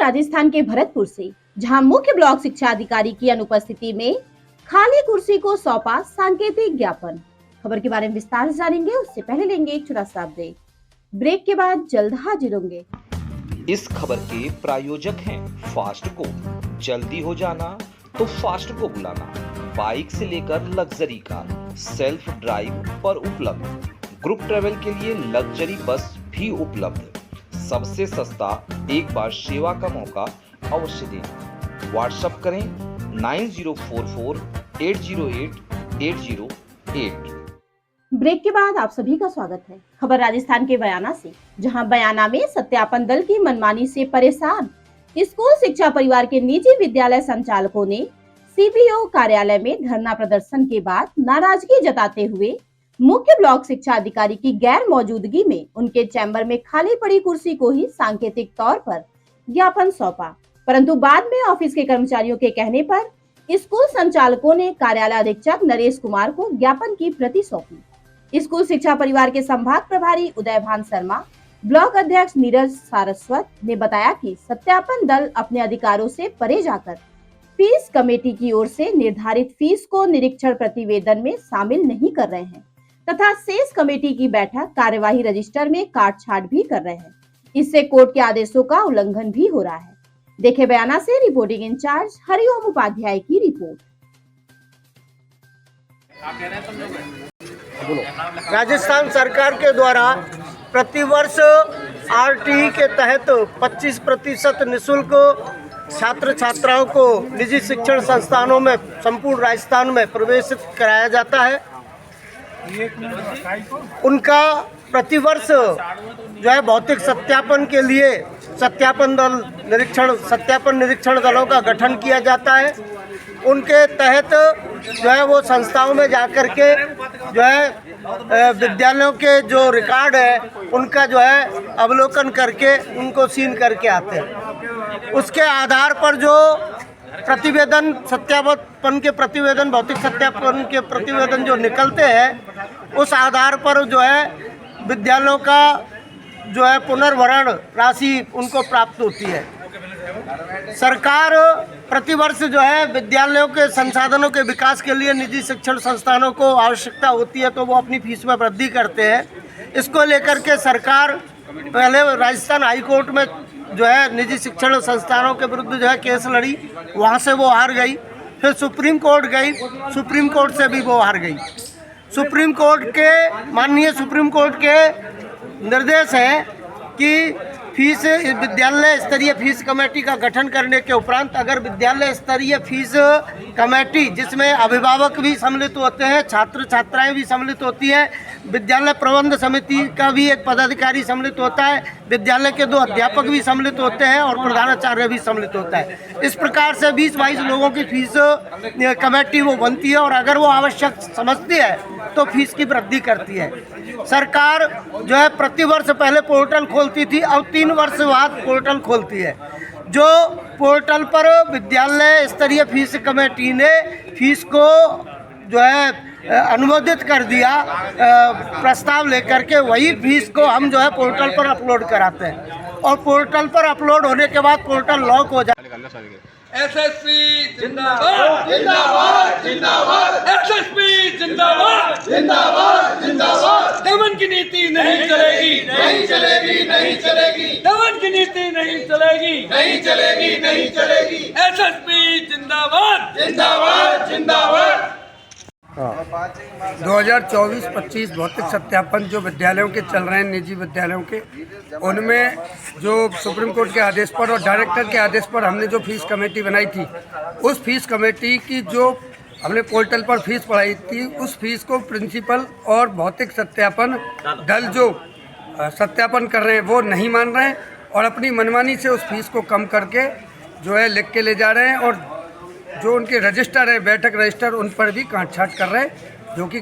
राजस्थान के भरतपुर से, जहां मुख्य ब्लॉक शिक्षा अधिकारी की अनुपस्थिति में खाली कुर्सी को सौंपा सांकेतिक ज्ञापन। खबर के बारे में विस्तार से जानेंगे, उससे पहले लेंगे एक छोटा सा ब्रेक। ब्रेक के बाद जल्द हाजिर होंगे। इस खबर के प्रायोजक हैं फास्ट को। जल्दी हो जाना तो फास्ट को बुलाना। बाइक से लेकर लग्जरी कार सेल्फ ड्राइव पर उपलब्ध। ग्रुप ट्रेवल के लिए लग्जरी बस भी उपलब्ध। सबसे सस्ता एक बार सेवा का मौका अवश्य दें। व्हाट्सएप करें 9044808808। ब्रेक के बाद आप सभी का स्वागत है। खबर राजस्थान के बयाना से, जहां बयाना में सत्यापन दल की मनमानी से परेशान स्कूल शिक्षा परिवार के निजी विद्यालय संचालकों ने सीपीओ कार्यालय में धरना प्रदर्शन के बाद नाराजगी जताते हुए मुख्य ब्लॉक शिक्षा अधिकारी की गैर मौजूदगी में उनके चैम्बर में खाली पड़ी कुर्सी को ही सांकेतिक तौर पर ज्ञापन सौंपा। परंतु बाद में ऑफिस के कर्मचारियों के कहने पर स्कूल संचालकों ने कार्यालय अधीक्षक नरेश कुमार को ज्ञापन की प्रति सौंपी। स्कूल शिक्षा परिवार के संभाग प्रभारी उदयभान शर्मा, ब्लॉक अध्यक्ष नीरज सारस्वत ने बताया कि सत्यापन दल अपने अधिकारों से परे जाकर फीस कमेटी की ओर से निर्धारित फीस को निरीक्षण प्रतिवेदन में शामिल नहीं कर रहे हैं तथा शेष कमेटी की बैठक कार्यवाही रजिस्टर में काट छाट भी कर रहे हैं। इससे कोर्ट के आदेशों का उल्लंघन भी हो रहा है। देखे बयाना से रिपोर्टिंग इंचार्ज हरिओम उपाध्याय की रिपोर्ट। राजस्थान सरकार के द्वारा प्रतिवर्ष आरटीई के तहत 25% निःशुल्क छात्र छात्राओं को निजी शिक्षण संस्थानों में संपूर्ण राजस्थान में प्रवेशित कराया जाता है। उनका प्रतिवर्ष जो है भौतिक सत्यापन के लिए सत्यापन निरीक्षण दलों का गठन किया जाता है। उनके तहत जो है वो संस्थाओं में जाकर के जो है विद्यालयों के जो रिकॉर्ड है उनका जो है अवलोकन करके उनको सीन करके आते हैं। उसके आधार पर जो प्रतिवेदन सत्यापन के प्रतिवेदन भौतिक सत्यापन के प्रतिवेदन जो निकलते हैं उस आधार पर जो है विद्यालयों का जो है पुनर्भरण राशि उनको प्राप्त होती है। सरकार प्रतिवर्ष जो है विद्यालयों के संसाधनों के विकास के लिए निजी शिक्षण संस्थानों को आवश्यकता होती है तो वो अपनी फीस में वृद्धि करते हैं। इसको लेकर के सरकार पहले राजस्थान हाई कोर्ट में जो है निजी शिक्षण संस्थानों के विरुद्ध जो है केस लड़ी, वहाँ से वो हार गई। फिर सुप्रीम कोर्ट गई, सुप्रीम कोर्ट से भी वो हार गई। माननीय सुप्रीम कोर्ट के निर्देश हैं कि फीस विद्यालय स्तरीय फीस कमेटी का गठन करने के उपरांत अगर विद्यालय स्तरीय फीस कमेटी जिसमें अभिभावक भी सम्मिलित होते हैं, छात्र छात्राएं भी सम्मिलित होती हैं, विद्यालय प्रबंध समिति का भी एक पदाधिकारी सम्मिलित होता है, विद्यालय के 2 अध्यापक भी सम्मिलित होते हैं और प्रधानाचार्य भी सम्मिलित होता है। इस प्रकार से 20-22 लोगों की फीस कमेटी वो बनती है और अगर वो आवश्यक समझती है तो फीस की वृद्धि करती है। सरकार जो है प्रतिवर्ष पहले पोर्टल खोलती थी, अब 3 वर्ष बाद पोर्टल खोलती है। जो पोर्टल पर विद्यालय स्तरीय फीस कमेटी ने फीस को जो है अनुमोदित कर दिया प्रस्ताव लेकर के, वही फीस को हम जो है पोर्टल पर अपलोड कराते हैं और पोर्टल पर अपलोड होने के बाद पोर्टल लॉक हो जाता है। एसएसपी जिंदाबाद जिंदाबाद जिंदाबाद, एसएसपी जिंदाबाद जिंदाबाद जिंदाबाद। दमन की नीति नहीं चलेगी, नहीं चलेगी, नहीं चलेगी। दमन की नीति नहीं चलेगी, नहीं चलेगी, नहीं चलेगी। एसएसपी जिंदाबाद जिंदाबाद जिंदाबाद। 2024-25 भौतिक सत्यापन जो विद्यालयों के चल रहे हैं निजी विद्यालयों के, उनमें जो सुप्रीम कोर्ट के आदेश पर और डायरेक्टर के आदेश पर हमने जो फीस कमेटी बनाई थी, उस फीस कमेटी की जो हमने पोर्टल पर फीस पढ़ाई थी, उस फीस को प्रिंसिपल और भौतिक सत्यापन दल जो सत्यापन कर रहे हैं वो नहीं मान रहे हैं और अपनी मनमानी से उस फीस को कम करके जो है लिख के ले जा रहे हैं और जो उनके रजिस्टर है बैठक रजिस्टर उन पर भी काट छाट कर रहे हैं, जो कि